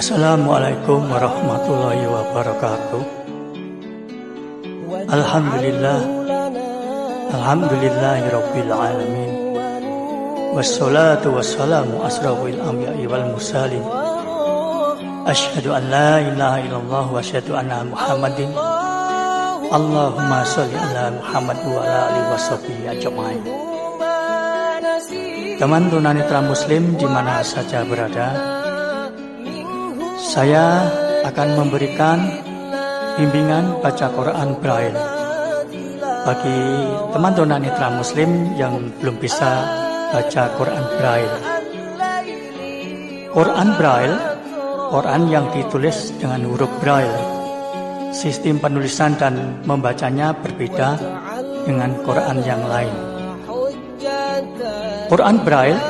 Assalamualaikum warahmatullahi wabarakatuh. Alhamdulillah, alhamdulillahirabbil alamin. Wassalatu wassalamu asrafil anbiya'i wal mursalin. Asyhadu an la ilaha illallah wa asyhadu anna Muhammadin. Allahumma sholli ala Muhammad wa ala alihi washabihi ajmain. Teman tunanetra muslim di mana saja berada, saya akan memberikan bimbingan baca Quran Braille bagi teman tunanetra muslim yang belum bisa baca Quran Braille. Quran Braille, Quran yang ditulis dengan huruf Braille. Sistem penulisan dan membacanya berbeda dengan Quran yang lain. Quran Braille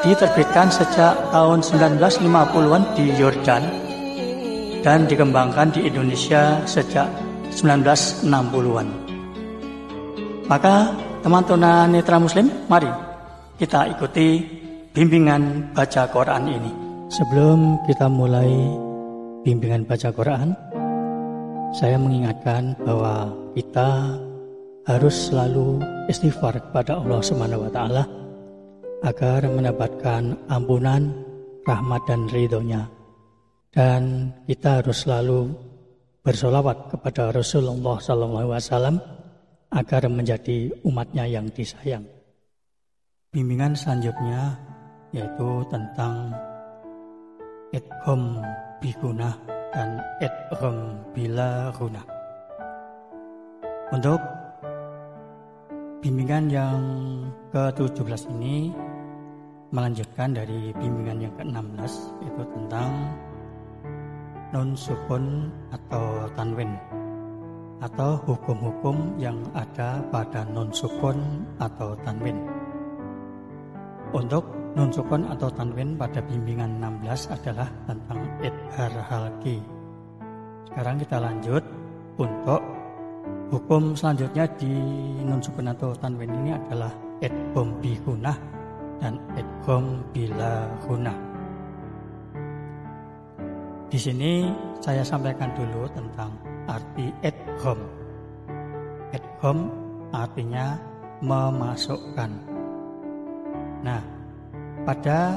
diterbitkan sejak tahun 1950-an di Yordan dan dikembangkan di Indonesia sejak 1960-an. Maka teman tunanetra muslim, mari kita ikuti bimbingan baca Quran ini. Sebelum kita mulai bimbingan baca Quran, saya mengingatkan bahwa kita harus selalu istighfar kepada Allah Subhanahu wa taala agar mendapatkan ampunan, rahmat dan ridhonya. Dan kita harus selalu bersolawat kepada Rasulullah SAW agar menjadi umatnya yang disayang. Bimbingan selanjutnya yaitu tentang idgham bigunah dan idgham bila gunah. Untuk bimbingan yang ke-17 ini melanjutkan dari bimbingan yang ke-16, yaitu tentang nun sukun atau tanwin, atau hukum-hukum yang ada pada nun sukun atau tanwin. Untuk nun sukun atau tanwin pada bimbingan 16 adalah tentang idghar halqi. Sekarang kita lanjut untuk hukum selanjutnya di nun sukun atau tanwin ini adalah idgham bi gunah dan idgham bila gunah. Di sini saya sampaikan dulu tentang arti idgham. Idgham artinya memasukkan. Nah, pada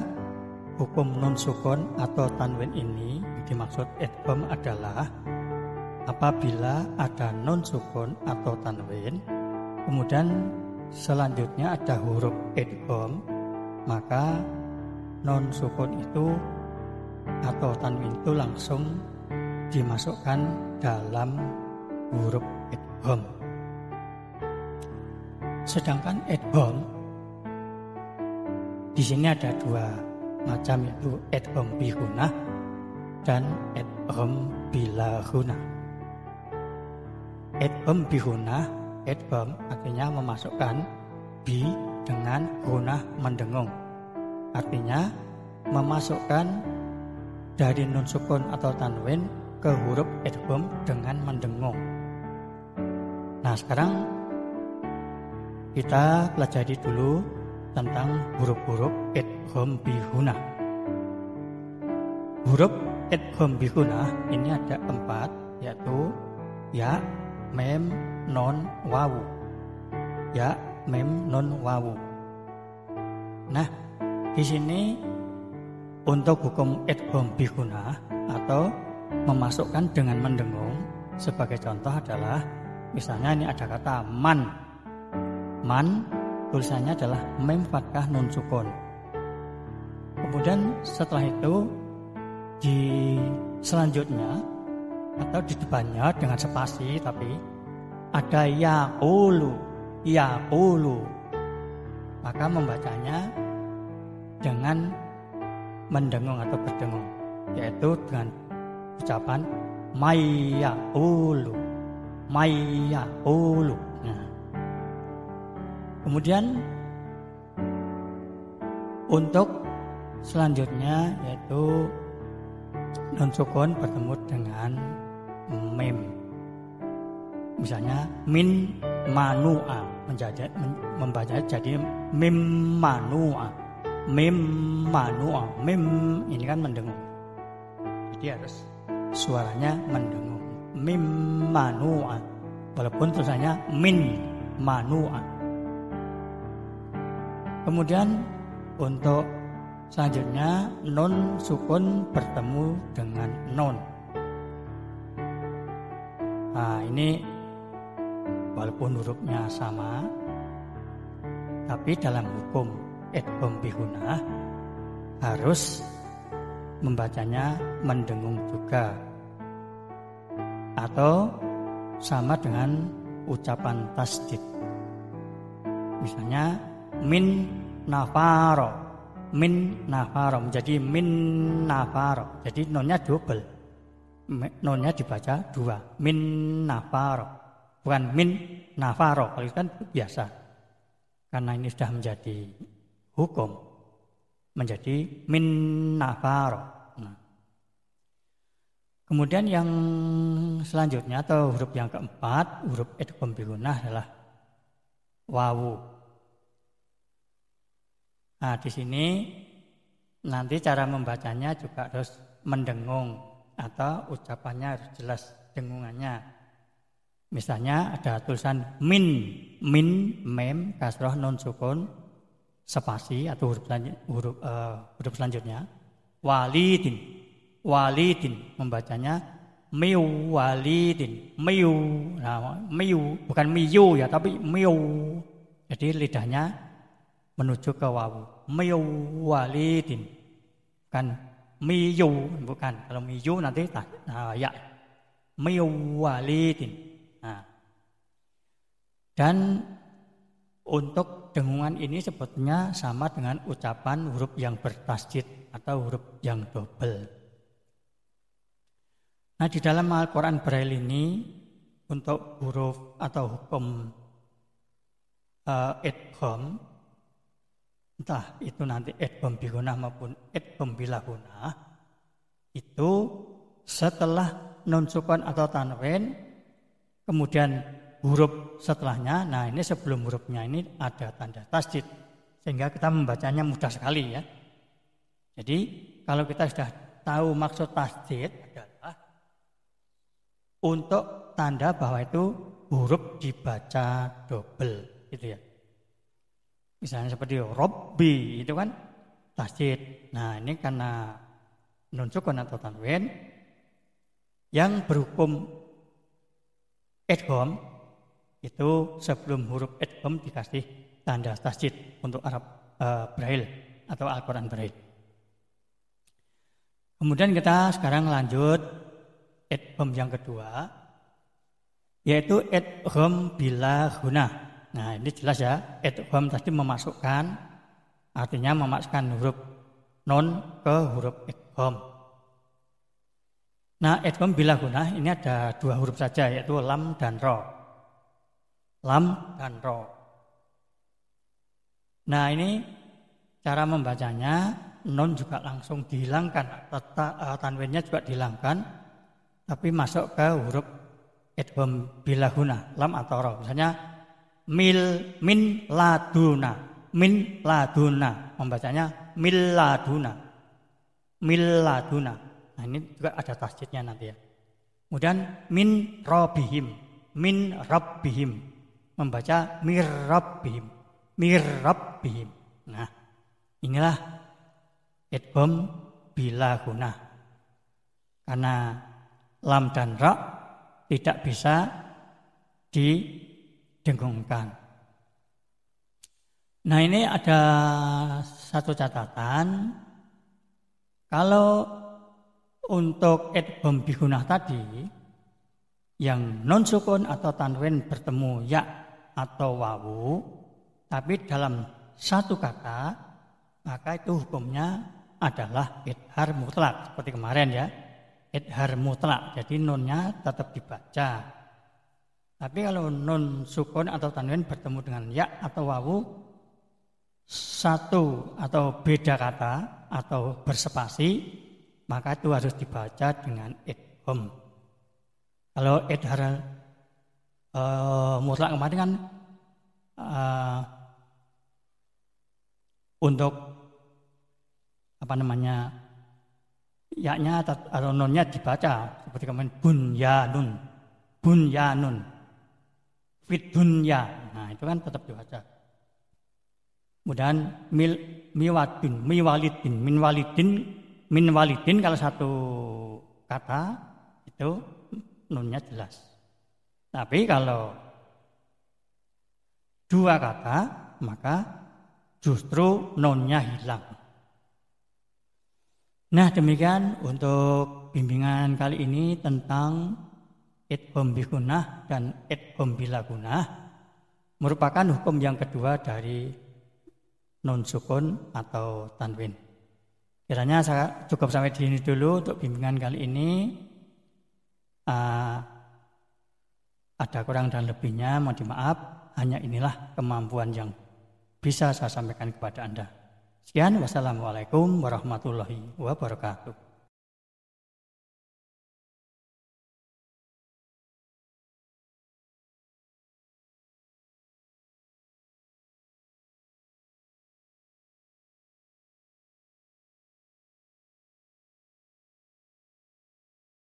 hukum nun sukun atau tanwin ini dimaksud idgham adalah apabila ada nun sukun atau tanwin, kemudian selanjutnya ada huruf idgham, maka nun sukun itu atau tanwin itu langsung dimasukkan dalam huruf idgham. Sedangkan idgham di sini ada dua macam, yaitu idgham bi gunah dan idgham bila gunah. Idgham bi gunah, idgham artinya memasukkan, bi dengan gunah mendengung. Artinya memasukkan dari nun sukun atau tanwin ke huruf idgham dengan mendengung. Nah, sekarang kita pelajari dulu tentang huruf-huruf idgham bi gunah. Huruf idgham bi gunah ini ada 4, yaitu ya, mem, non, wawu. Ya, mem, non, wawu. Nah, di sini untuk hukum idgham bi gunah atau memasukkan dengan mendengung, sebagai contoh adalah misalnya ini ada kata man. Man tulisannya adalah mem fathah nun sukun. Kemudian setelah itu di selanjutnya atau di depannya dengan spasi tapi ada yaqulu, yaqulu. Maka membacanya dengan mendengung atau berdengung, yaitu dengan ucapan mayyaqulu, mayyaqulu. Nah, kemudian untuk selanjutnya yaitu nun sukun bertemu dengan mem. Misalnya min manua membaca jadi mim manua, mim manua, mim ini kan mendengung. Jadi harus suaranya mendengung. Mim manu'a. Walaupun tulisannya min manu'a. Kemudian untuk selanjutnya nun sukun bertemu dengan nun. Nah ini walaupun hurufnya sama, tapi dalam hukum idgham bihunah harus membacanya mendengung juga, atau sama dengan ucapan tasdid. Misalnya min nafaro menjadi min nafaro. Jadi nonnya double, nonnya dibaca dua, min nafaro, bukan min nafaro. Kalau itu kan biasa, karena ini sudah menjadi hukum, menjadi min nafaro. Kemudian yang selanjutnya atau huruf yang keempat, huruf idgham bihunah adalah wawu. Nah, di sini nanti cara membacanya juga harus mendengung atau ucapannya harus jelas dengungannya. Misalnya ada tulisan min, mem, kasroh, nun sukun, spasi atau huruf selanjutnya. Walidin membacanya miu walidin, miu. Nah, miu bukan miu ya, tapi miu. Jadi lidahnya menuju ke wawu. Miu walidin. Bukan miu, bukan. Kalau miu nanti ya. Miu walidin. Nah. Dan untuk dengungan ini sebetulnya sama dengan ucapan huruf yang bertasdid atau huruf yang double. Nah, di dalam Al-Quran Braille ini untuk huruf atau hukum idgham, entah itu nanti idgham bihunah maupun idgham bilahunah, itu setelah nun sukun atau tanwin, kemudian huruf setelahnya, nah ini sebelum hurufnya ini ada tanda tasdid, sehingga kita membacanya mudah sekali ya. Jadi kalau kita sudah tahu maksud tasdid adalah untuk tanda bahwa itu huruf dibaca double, gitu ya. Misalnya seperti Robbi itu kan tasdid. Nah ini karena nun sukun atau tanwin yang berhukum idgham itu sebelum huruf idgham dikasih tanda tasdid untuk Arab Braille atau Al-Quran Braille. Kemudian kita sekarang lanjut idgham yang kedua, yaitu idgham bilahunah. Nah ini jelas ya, idgham tadi memasukkan, artinya memasukkan huruf nun ke huruf idgham. Nah idgham bilahunah ini ada dua huruf saja, yaitu lam dan ro. Lam dan ro. Nah ini cara membacanya, nun juga langsung dihilangkan, tanwinnya juga dihilangkan, tapi masuk ke huruf idgham bilahunah, lam atau ro. Misalnya min laduna, membacanya mil laduna. Nah ini juga ada tasdidnya nanti ya. Kemudian min rabbihim, membaca mir rabbihim. Nah inilah idgham bilahunah, karena lam dan ra tidak bisa didengungkan. Nah ini ada satu catatan, kalau untuk idgham bihunah tadi yang non sukun atau tanwin bertemu ya atau wawu, tapi dalam satu kata, maka itu hukumnya adalah idhar mutlak seperti kemarin ya. Idhar mutlak, jadi nunnya tetap dibaca. Tapi kalau nun sukun atau tanwin bertemu dengan ya atau wawu, satu atau beda kata atau bersepasi, maka itu harus dibaca dengan idgham. Kalau idhar mutlak kemarin kan untuk yaknya atau nonnya dibaca seperti kemarin bunyanun, bunyanun, fit dunya. Nah itu kan tetap dibaca. Kemudian miwadun, miwalidin, min walidin kalau satu kata itu nunnya jelas. Tapi kalau dua kata maka justru nunnya hilang. Nah demikian untuk bimbingan kali ini tentang idgham bi gunnah dan idgham bila gunnah, merupakan hukum yang kedua dari nun sukun atau tanwin. Kiranya saya cukup sampai di sini dulu untuk bimbingan kali ini. Ada kurang dan lebihnya, mohon dimaaf. Hanya inilah kemampuan yang bisa saya sampaikan kepada Anda. Sekian, wassalamualaikum warahmatullahi wabarakatuh.